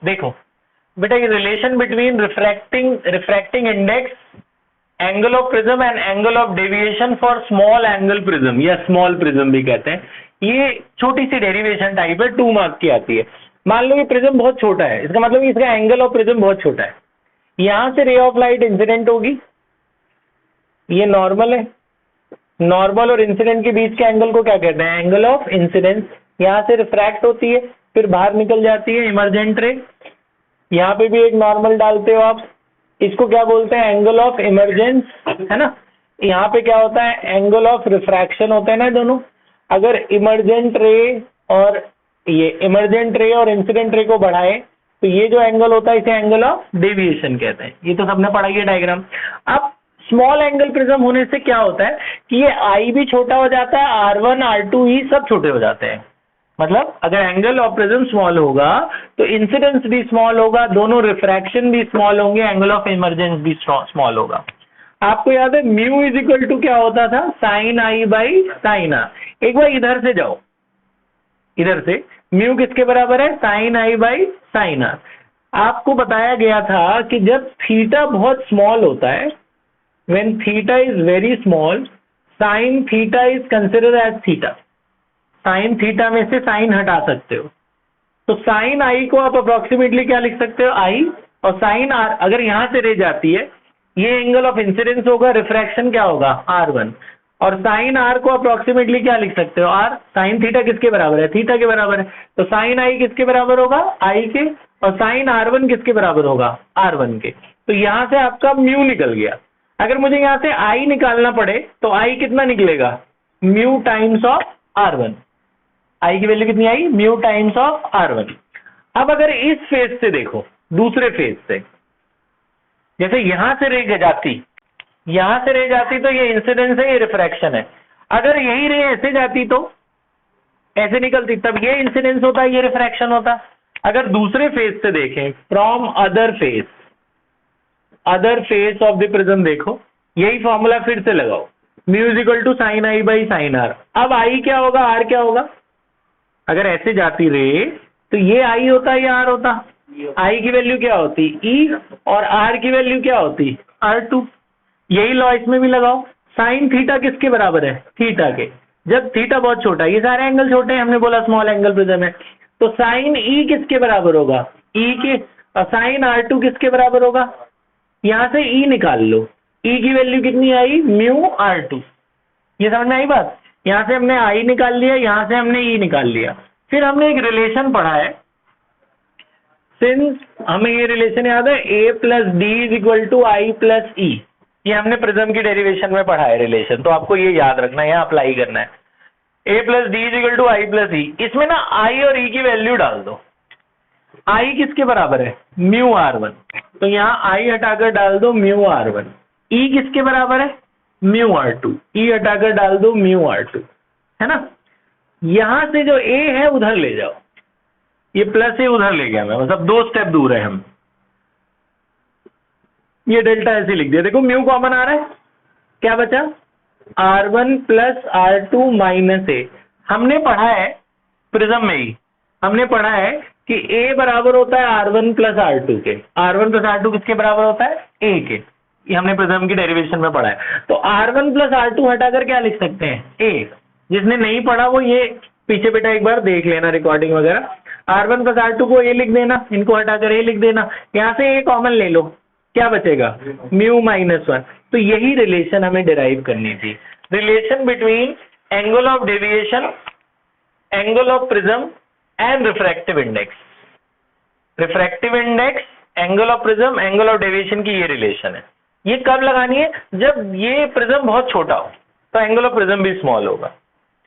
देखो बेटा, ये relation between refracting index, angle of prism and angle of deviation for small angle prism या small prism भी कहते हैं, ये छोटी सी डेरिवेशन टाइप है, 2 मार्क की आती है। मान लो ये प्रिज्म बहुत छोटा है, इसका मतलब इसका एंगल ऑफ प्रिज्म बहुत छोटा है। यहां से रे ऑफ लाइट इंसिडेंट होगी, ये नॉर्मल है, नॉर्मल और इंसिडेंट के बीच के एंगल को क्या कहते हैं? Angle of incidence. यहां से रिफ्रैक्ट होती है, फिर बाहर निकल जाती है इमर्जेंट रे। यहाँ पे भी एक नॉर्मल डालते हो आप, इसको क्या बोलते हैं? एंगल ऑफ इमर्जेंस, है ना। यहाँ पे क्या होता है? एंगल ऑफ रिफ्रैक्शन होता है ना दोनों। अगर इमर्जेंट रे और इंसिडेंट रे को बढ़ाए तो ये जो एंगल होता है इसे एंगल ऑफ डेविएशन कहते हैं। ये तो सबने पढ़ा है डायग्राम। अब स्मॉल एंगल प्रिज्म होने से क्या होता है कि ये आई भी छोटा हो जाता है, R1 R2 ई सब छोटे हो जाते हैं। मतलब अगर एंगल ऑफ प्रिज्म स्मॉल होगा तो इंसिडेंस भी स्मॉल होगा, दोनों रिफ्रैक्शन भी स्मॉल होंगे, एंगल ऑफ इमर्जेंस भी स्मॉल होगा। आपको याद है म्यू इज इक्वल टू क्या होता था? Sine i by sine r. एक बार इधर से जाओ, इधर से म्यू किसके बराबर है? Sine i by sine r. आपको बताया गया था कि जब थीटा बहुत स्मॉल होता है, when theta is very small, sine theta is considered as theta. Sine theta में से साइन हटा सकते हो, तो साइन आई को आप अप्रोक्सीमेटली क्या लिख सकते हो? आई। और साइन आर अगर यहां से रह जाती है, ये एंगल ऑफ इंसिडेंस होगा, रिफ्रैक्शन क्या होगा? R1। और साइन आर को अप्रोक्सीमेटली क्या लिख सकते हो? आर। साइन थीटा किसके बराबर है? थीटा के बराबर है। तो साइन आई किसके बराबर होगा? आई के। और साइन R1 किसके बराबर होगा? R1 के। तो यहां से आपका म्यू निकल गया। अगर मुझे यहां से आई निकालना पड़े तो आई कितना निकलेगा? Mu times of R1। आई की वैल्यू कितनी आई? Mu times of R1। अब अगर इस फेज से देखो, दूसरे फेज से, जैसे यहां से रे जाती तो ये इंसिडेंस है, ये रिफ्रैक्शन है। अगर यही रे ऐसे जाती तो ऐसे निकलती, तब ये इंसिडेंस होता, ये रिफ्रैक्शन होता। अगर दूसरे फेज से देखें, from other face of the prism, देखो यही फॉर्मूला फिर से लगाओ, mu is equal to sine i by sine r. अब आई क्या होगा? आर क्या होगा? अगर ऐसे जाती रे तो ये आई होता या आर होता? आई की वैल्यू क्या होती? ई। और आर की वैल्यू क्या होती? R2। यही लॉ इसमें भी लगाओ। साइन थीटा किसके बराबर है? थीटा के। जब थीटा बहुत छोटा है, ये सारे एंगल छोटे हैं, हमने बोला स्मॉल एंगल प्रिज्म है, तो साइन ई किसके बराबर होगा? ई के। और साइन R2 किसके बराबर होगा? यहां से ई निकाल लो, ई की वैल्यू कितनी आई? Mu R2। ये समझ में आई बात? यहां से हमने आई निकाल लिया, यहां से हमने ई निकाल लिया। फिर हमने एक रिलेशन पढ़ा है, सिंस हमें ये रिलेशन याद है, A plus D is equal to I plus E. ये हमने प्रिज्म की डेरिवेशन में पढ़ा है रिलेशन, तो आपको ये याद रखना है, यहाँ अप्लाई करना है। A plus D is equal to I plus E. इसमें ना आई और ई की वैल्यू डाल दो। आई किसके बराबर है? Mu R1। तो यहाँ आई हटाकर डाल दो म्यू R1। ई किसके बराबर है? Mu R2। ई हटाकर डाल दो म्यू R2, है ना। यहां से जो A है उधर ले जाओ, ये प्लस ए उधर ले गया मैं, मतलब 2 स्टेप दूर है हम। ये डेल्टा ऐसे लिख दिया। देखो म्यू कॉमन आ रहा है, क्या बचा? R1 प्लस R2 माइनस ए। हमने पढ़ा है प्रिज्म में ही, हमने पढ़ा है कि A बराबर होता है R1 प्लस R2 के। R1 प्लस R2 किसके बराबर होता है? A के। ये हमने प्रिज्म की डेरिवेशन में पढ़ा है। तो R1 प्लस R2 हटाकर क्या लिख सकते हैं? A। जिसने नहीं पढ़ा वो ये पीछे बेटा एक बार देख लेना रिकॉर्डिंग वगैरह। R1 प्लस R2 को A लिख देना, इनको हटाकर A लिख देना। यहां से A कॉमन ले लो, क्या बचेगा? Mu minus 1। तो यही रिलेशन हमें डिराइव करनी थी, relation between angle of deviation, angle of prism and refractive index. Refractive index, angle of prism, angle of deviation की ये रिलेशन है। ये कब लगानी है? जब ये प्रिज्म बहुत छोटा हो, तो एंगल ऑफ प्रिज्म भी स्मॉल होगा।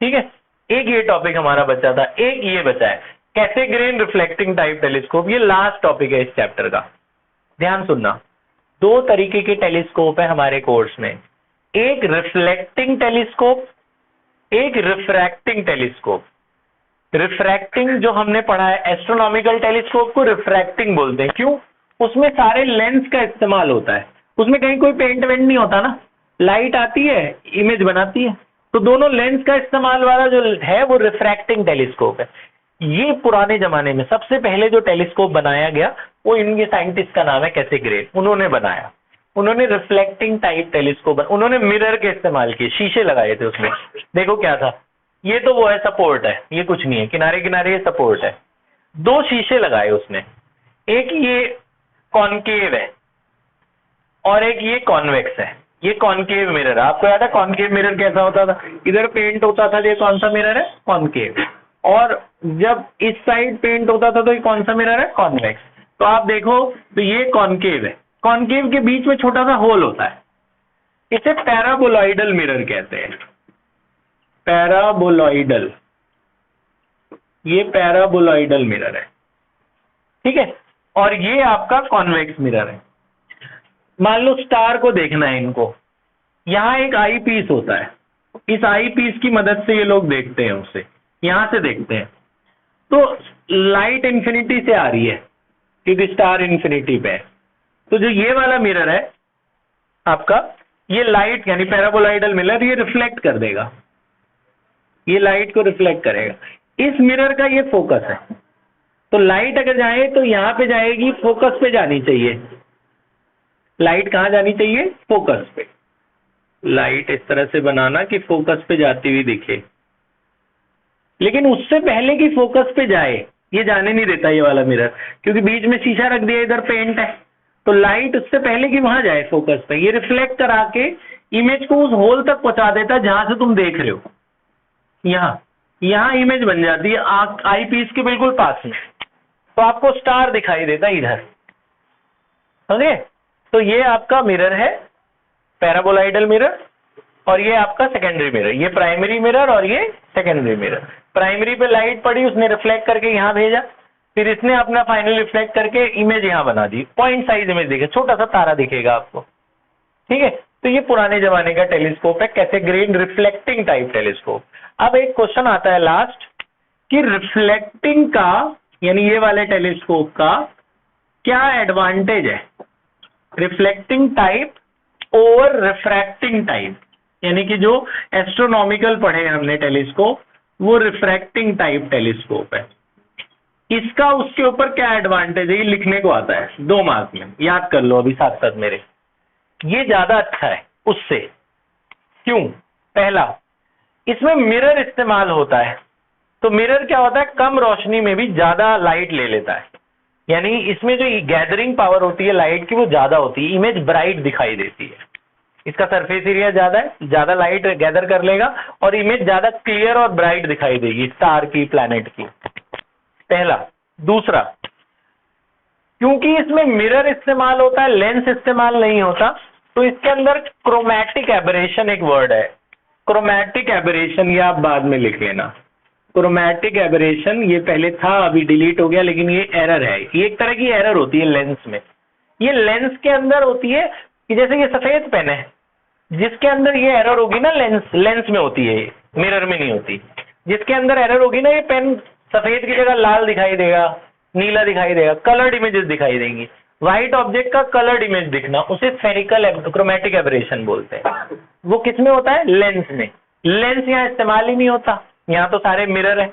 ठीक है, एक ये टॉपिक हमारा बचा था, एक ये बचा है कैसेग्रेन रिफ्लेक्टिंग टाइप टेलीस्कोप। ये लास्ट टॉपिक है इस चैप्टर का। ध्यान सुनना, 2 तरीके के टेलीस्कोप है हमारे कोर्स में, एक रिफ्लेक्टिंग टेलीस्कोप, एक रिफ्रैक्टिंग टेलीस्कोप। रिफ्रैक्टिंग जो हमने पढ़ा है, एस्ट्रोनॉमिकल टेलीस्कोप को रिफ्रैक्टिंग बोलते हैं। क्यों? उसमें सारे लेंस का इस्तेमाल होता है, उसमें कहीं कोई पेंट वेंट नहीं होता ना, लाइट आती है, इमेज बनाती है। तो दोनों लेंस का इस्तेमाल वाला जो है वो रिफ्रैक्टिंग टेलीस्कोप है। ये पुराने जमाने में सबसे पहले जो टेलीस्कोप बनाया गया वो इनके साइंटिस्ट का नाम है कैसे ग्रे, उन्होंने बनाया। उन्होंने रिफ्लेक्टिंग टाइप टेलीस्कोप, उन्होंने मिरर के इस्तेमाल किए, शीशे लगाए थे उसमें। देखो क्या था, ये तो वो है सपोर्ट है, ये कुछ नहीं है, किनारे किनारे ये सपोर्ट है। दो शीशे लगाए उसने, एक ये कॉनकेव है और एक ये कॉन्वेक्स है। ये कॉनकेव मिरर, आपको याद है कॉनकेव मिरर कैसा होता था, इधर पेंट होता था, ये कौन सा मिरर है, कॉनकेव। और जब इस साइड पेंट होता था तो ये कौन सा मिरर है, कॉन्वेक्स। तो आप देखो तो ये कॉनकेव है, कॉनकेव के बीच में छोटा सा होल होता है, इसे पैराबोलॉइडल मिरर कहते हैं। पैराबोलॉइडल, ये पैराबोलॉइडल मिरर है, ठीक है। और ये आपका कॉन्वेक्स मिरर है। मान लो स्टार को देखना है इनको, यहां एक आई पीस होता है, इस आई पीस की मदद से ये लोग देखते हैं, उसे यहां से देखते हैं। तो लाइट इंफिनिटी से आ रही है क्योंकि स्टार इंफिनिटी पे है। तो जो ये वाला मिरर है आपका, ये लाइट यानी पैराबोलॉइडल मिरर ये रिफ्लेक्ट कर देगा, ये लाइट को रिफ्लेक्ट करेगा। इस मिरर का ये फोकस है, तो लाइट अगर जाए तो यहां पे जाएगी, फोकस पे जानी चाहिए। लाइट कहां जानी चाहिए, फोकस पे। लाइट इस तरह से बनाना कि फोकस पे जाती हुई दिखे, लेकिन उससे पहले कि फोकस पे जाए ये जाने नहीं देता ये वाला मिरर, क्योंकि बीच में शीशा रख दिया, इधर पेंट है। तो लाइट उससे पहले कि वहां जाए फोकस पे, ये रिफ्लेक्ट करा के इमेज को उस होल तक पहुंचा देता है जहां से तुम देख रहे हो। यहां इमेज बन जाती है आई पीस के बिल्कुल पास में, तो आपको स्टार दिखाई देता है इधर, समझे। तो ये आपका मिरर है पैराबोलॉइडल मिरर, और ये आपका सेकेंडरी मिरर, ये प्राइमरी मिरर और ये सेकेंडरी मिरर। प्राइमरी पे लाइट पड़ी, उसने रिफ्लेक्ट करके यहां भेजा, फिर इसने अपना फाइनल रिफ्लेक्ट करके इमेज यहां बना दी, पॉइंट साइज इमेज दिखे, छोटा सा तारा दिखेगा आपको, ठीक है। तो ये पुराने जमाने का टेलीस्कोप है, कैसे ग्रेन रिफ्लेक्टिंग टाइप टेलीस्कोप। अब एक क्वेश्चन आता है लास्ट कि रिफ्लेक्टिंग का यानी ये वाले टेलीस्कोप का क्या एडवांटेज है, reflecting type over refracting type, यानी कि जो एस्ट्रोनॉमिकल पढ़े हमने टेलीस्कोप, वो रिफ्रैक्टिंग टाइप टेलीस्कोप है। इसका उसके ऊपर क्या एडवांटेज है, ये लिखने को आता है 2 मार्क में, याद कर लो अभी साथ साथ मेरे। ये ज्यादा अच्छा है उससे, क्यों, पहला इसमें मिरर इस्तेमाल होता है, तो मिरर क्या होता है, कम रोशनी में भी ज्यादा लाइट ले लेता है, यानी इसमें जो गैदरिंग पावर होती है लाइट की वो ज्यादा होती है, इमेज ब्राइट दिखाई देती है। इसका सरफेस एरिया ज्यादा है, ज्यादा लाइट गैदर कर लेगा और इमेज ज्यादा क्लियर और ब्राइट दिखाई देगी स्टार की, प्लैनेट की, पहला। दूसरा, क्योंकि इसमें मिरर इस्तेमाल होता है, लेंस इस्तेमाल नहीं होता, तो इसके अंदर क्रोमैटिक एबरेशन एक वर्ड है, क्रोमैटिक एबरेशन, ये आप बाद में लिख लेना। क्रोमैटिक एबरेशन ये पहले था, अभी डिलीट हो गया, लेकिन ये एरर है, ये एक तरह की एरर होती है लेंस में। ये लेंस के अंदर होती है कि जैसे ये सफेद पेन है, जिसके अंदर ये एरर होगी ना, लेंस में होती है, मिरर में नहीं होती। जिसके अंदर एरर होगी ना, ये पेन सफेद की जगह लाल दिखाई देगा, नीला दिखाई देगा, कलर्ड इमेजेस दिखाई देंगी। व्हाइट ऑब्जेक्ट का कलर्ड इमेज दिखना, उसे स्फेरिकल क्रोमैटिक एबरेशन बोलते हैं। वो किसमें होता है, लेंस में। लेंस यहाँ इस्तेमाल ही नहीं होता, यहाँ तो सारे मिरर है,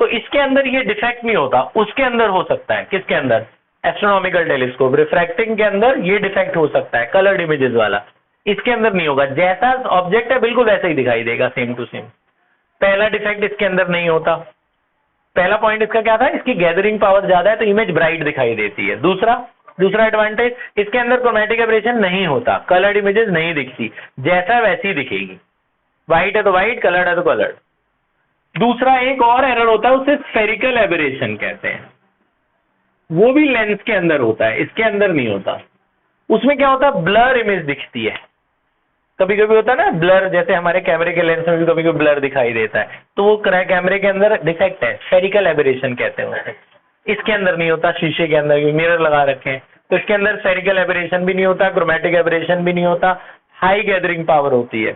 तो इसके अंदर ये डिफेक्ट नहीं होता, उसके अंदर हो सकता है। किसके अंदर, एस्ट्रोनॉमिकल टेलीस्कोप रिफ्रैक्टिंग के अंदर ये डिफेक्ट हो सकता है, कलर्ड इमेजेस वाला। इसके अंदर नहीं होगा, जैसा ऑब्जेक्ट है बिल्कुल वैसा ही दिखाई देगा, सेम टू सेम। पहला डिफेक्ट इसके अंदर नहीं होता। पहला पॉइंट इसका क्या था, इसकी गैदरिंग पावर ज्यादा है तो इमेज ब्राइट दिखाई देती है। दूसरा एडवांटेज, इसके अंदर क्रोमैटिक एबरेशन नहीं होता, कलर्ड इमेजेस नहीं दिखती, जैसा वैसी ही दिखेगी, व्हाइट है तो व्हाइट, कलर्ड है तो कलर्ड। दूसरा एक और एरर होता है, उसे स्फेरिकल एबरेशन कहते हैं, वो भी लेंस के अंदर होता है, इसके अंदर नहीं होता। उसमें क्या होता है, ब्लर इमेज दिखती है, कभी कभी होता है ना ब्लर, जैसे हमारे कैमरे के लेंस में भी कभी कभी ब्लर दिखाई देता है, तो वो कैमरे के अंदर डिफेक्ट है, स्फेरिकल एबरेशन कहते हैं उसे। इसके अंदर नहीं होता, शीशे के अंदर भी मिरर लगा रखे हैं तो इसके अंदर स्फेरिकल एबरेशन भी नहीं होता, क्रोमैटिक एबरेशन भी नहीं होता, हाई गैदरिंग पावर होती है,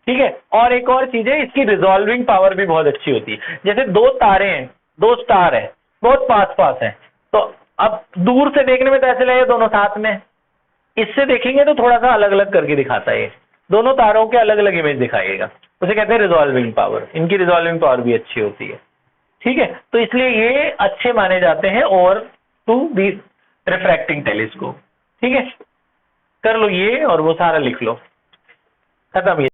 ठीक है। और एक और चीज है, इसकी रिजॉल्विंग पावर भी बहुत अच्छी होती है। जैसे 2 तारे हैं, 2 स्टार है, बहुत पास पास है, तो अब दूर से देखने में तो ऐसे लगे दोनों साथ में, इससे देखेंगे तो थोड़ा सा अलग अलग करके दिखाता है, दोनों तारों के अलग अलग इमेज दिखाएगा, उसे कहते हैं रिजॉल्विंग पावर। इनकी रिजॉल्विंग पावर भी अच्छी होती है, ठीक है, तो इसलिए ये अच्छे माने जाते हैं और टू दी रिफ्रैक्टिंग टेलीस्कोप। ठीक है, कर लो ये और वो सारा लिख लो, खत्म।